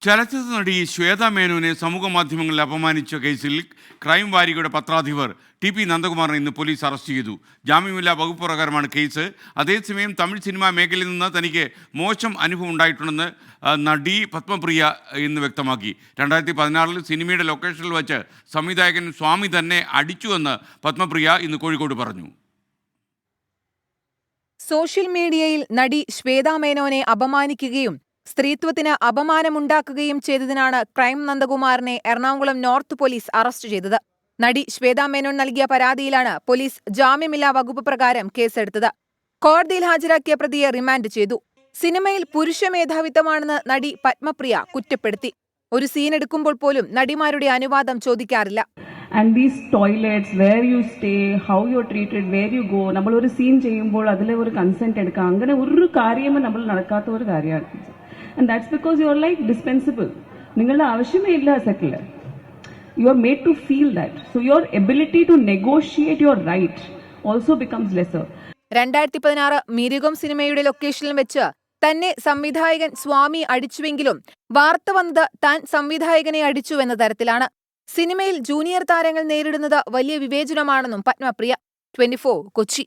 ചലച്ചിത്ര നടി ശ്വേത മേനോനെ സമൂഹ മാധ്യമങ്ങളിൽ അപമാനിച്ച കേസിൽ ക്രൈം വാരികയുടെ പത്രാധിപർ ടി.പി. നന്ദകുമാറിനെ ഇന്ന് പോലീസ് അറസ്റ്റ് ചെയ്തു. ജാമ്യമില്ലാ വകുപ്പ് പ്രകാരമാണ് കേസ്. അതേസമയം തമിഴ് സിനിമാ മേഖലയിൽ നിന്ന് തനിക്ക് മോശം അനുഭവം ഉണ്ടായിട്ടുണ്ടെന്ന് നടി പത്മപ്രിയ ഇന്ന് വ്യക്തമാക്കി. 2016 സിനിമയുടെ ലൊക്കേഷനിൽ വെച്ച് സംവിധായകൻ സ്വാമി തന്നെ അടിച്ചുവെന്ന് പത്മപ്രിയ ഇന്ന് കോഴിക്കോട് പറഞ്ഞു. സോഷ്യൽ മീഡിയയിൽ നടി ശ്വേത മേനോനെ അപമാനിക്കുകയും സ്ത്രീത്വത്തിന് അപമാനമുണ്ടാക്കുകയും ചെയ്തതിനാണ് ക്രൈം നന്ദകുമാറിനെ എറണാകുളം നോർത്ത് പോലീസ് അറസ്റ്റ് ചെയ്തത്. നടി ശ്വേത മേനോൻ നൽകിയ പരാതിയിലാണ് പോലീസ് ജാമ്യമില്ലാ വകുപ്പ് പ്രകാരം കേസെടുത്തത്. കോടതിയിൽ ഹാജരാക്കിയ പ്രതിയെ റിമാൻഡ് ചെയ്തു. സിനിമയിൽ പുരുഷ മേധാവിത്വമാണെന്ന് നടി പത്മപ്രിയ കുറ്റപ്പെടുത്തി. ഒരു സീൻ എടുക്കുമ്പോൾ പോലും നടിമാരുടെ അനുവാദം ചോദിക്കാറില്ല. And these toilets, where you stay, how you're treated, where you go, നമ്മൾ ഒരു സീൻ ചെയ്യുമ്പോൾ അതിലെ ഒരു കൺസെന്റ് എടുക്കാം. അങ്ങനെ ഒരു കാര്യവും നമ്മൾ നടക്കാത്ത ഒരു കാര്യമാണ്. And that's because you're like dispensable. നിങ്ങളുടെ ആവശ്യമേ ഇല്ല സെറ്റിൽ. You are made to feel that. So your ability to negotiate your right also becomes lesser. 2016 മിരുകം സിനിമയുടെ ലൊക്കേഷനിൽ വെച്ച് തന്നെ സംവിധായകൻ സ്വാമി അടിച്ചുവെങ്കിലും വാർത്ത വന്നത് താൻ സംവിധായകനെ അടിച്ചുവെന്ന തരത്തിലാണ്. സിനിമയിൽ ജൂനിയർ താരങ്ങൾ നേരിടുന്നത് വലിയ വിവേചനമാണെന്നും പത്മപ്രിയ. 24 കൊച്ചി.